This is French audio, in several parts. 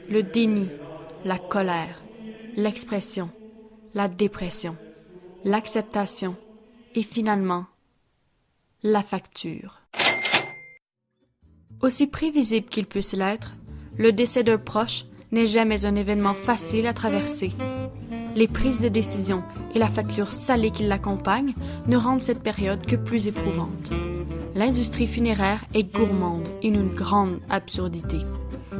le déni, la colère, l'expression, la dépression, l'acceptation et finalement, la facture. Aussi prévisible qu'il puisse l'être, le décès d'un proche n'est jamais un événement facile à traverser. Les prises de décision et la facture salée qui l'accompagne ne rendent cette période que plus éprouvante. L'industrie funéraire est gourmande et d'une grande absurdité.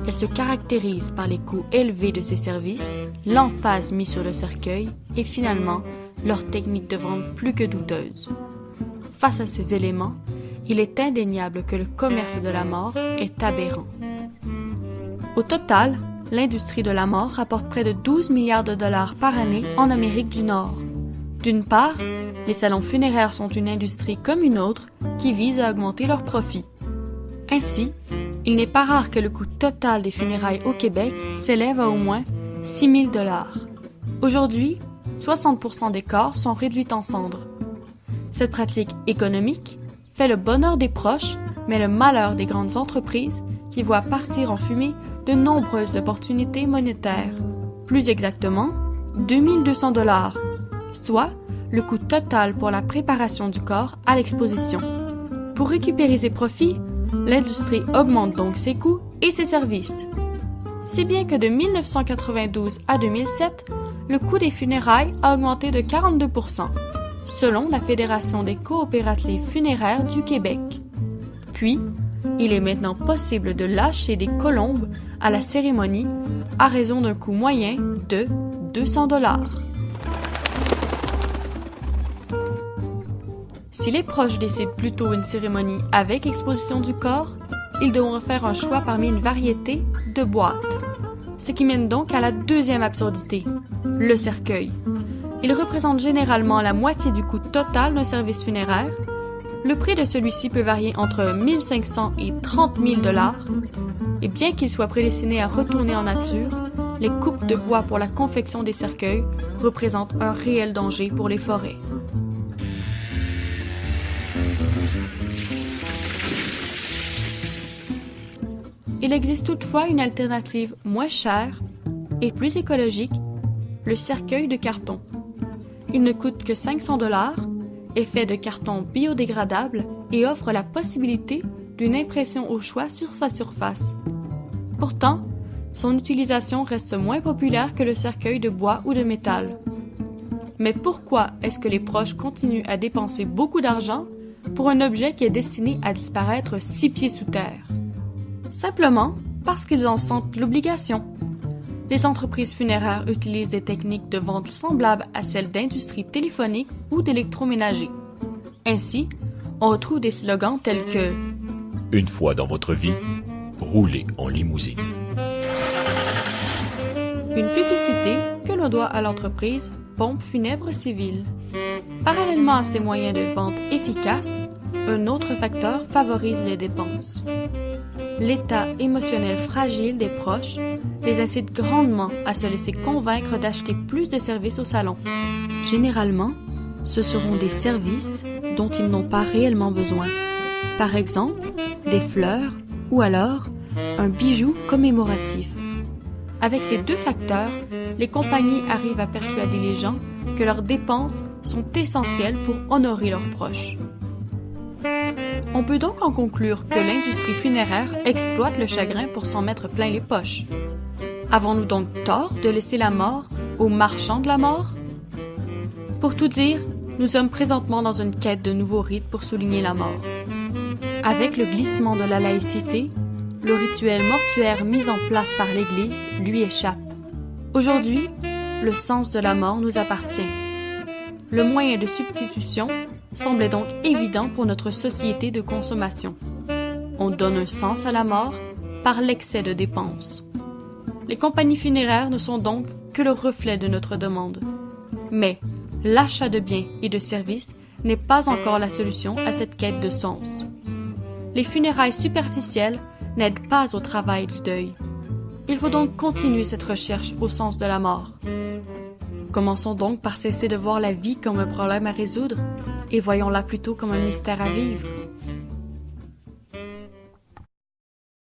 Elle se caractérise par les coûts élevés de ses services, l'emphase mise sur le cercueil et finalement leur technique de vente plus que douteuse. Face à ces éléments, il est indéniable que le commerce de la mort est aberrant. Au total, l'industrie de la mort rapporte près de 12 milliards de dollars par année en Amérique du Nord. D'une part, les salons funéraires sont une industrie comme une autre qui vise à augmenter leurs profits. Ainsi, il n'est pas rare que le coût total des funérailles au Québec s'élève à au moins 6 000 $. Aujourd'hui, 60% des corps sont réduits en cendres. Cette pratique économique fait le bonheur des proches, mais le malheur des grandes entreprises qui voient partir en fumée de nombreuses opportunités monétaires. Plus exactement, 2 200 $, soit le coût total pour la préparation du corps à l'exposition. Pour récupérer ses profits, l'industrie augmente donc ses coûts et ses services. Si bien que de 1992 à 2007, le coût des funérailles a augmenté de 42%, selon la Fédération des coopératives funéraires du Québec. Puis, il est maintenant possible de lâcher des colombes à la cérémonie à raison d'un coût moyen de 200 $. Si les proches décident plutôt une cérémonie avec exposition du corps, ils devront faire un choix parmi une variété de boîtes. Ce qui mène donc à la deuxième absurdité, le cercueil. Il représente généralement la moitié du coût total d'un service funéraire. Le prix de celui-ci peut varier entre 1 500 et 30 000 $, et bien qu'il soit prédestiné à retourner en nature, les coupes de bois pour la confection des cercueils représentent un réel danger pour les forêts. Il existe toutefois une alternative moins chère et plus écologique, le cercueil de carton. Il ne coûte que 500 $, est fait de carton biodégradable et offre la possibilité d'une impression au choix sur sa surface. Pourtant, son utilisation reste moins populaire que le cercueil de bois ou de métal. Mais pourquoi est-ce que les proches continuent à dépenser beaucoup d'argent pour un objet qui est destiné à disparaître 6 pieds sous terre? Simplement parce qu'ils en sentent l'obligation. Les entreprises funéraires utilisent des techniques de vente semblables à celles d'industries téléphoniques ou d'électroménager. Ainsi, on retrouve des slogans tels que « Une fois dans votre vie, roulez en limousine ». Une publicité que l'on doit à l'entreprise Pompe Funèbre Civile. Parallèlement à ces moyens de vente efficaces, un autre facteur favorise les dépenses. L'état émotionnel fragile des proches les incite grandement à se laisser convaincre d'acheter plus de services au salon. Généralement, ce seront des services dont ils n'ont pas réellement besoin. Par exemple, des fleurs ou alors un bijou commémoratif. Avec ces deux facteurs, les compagnies arrivent à persuader les gens que leurs dépenses sont essentielles pour honorer leurs proches. On peut donc en conclure que l'industrie funéraire exploite le chagrin pour s'en mettre plein les poches. Avons-nous donc tort de laisser la mort aux marchands de la mort? Pour tout dire, nous sommes présentement dans une quête de nouveaux rites pour souligner la mort. Avec le glissement de la laïcité, le rituel mortuaire mis en place par l'Église lui échappe. Aujourd'hui, le sens de la mort nous appartient. Le moyen de substitution semblait donc évident pour notre société de consommation. On donne un sens à la mort par l'excès de dépenses. Les compagnies funéraires ne sont donc que le reflet de notre demande. Mais l'achat de biens et de services n'est pas encore la solution à cette quête de sens. Les funérailles superficielles n'aident pas au travail du deuil. Il faut donc continuer cette recherche au sens de la mort. Commençons donc par cesser de voir la vie comme un problème à résoudre et voyons-la plutôt comme un mystère à vivre.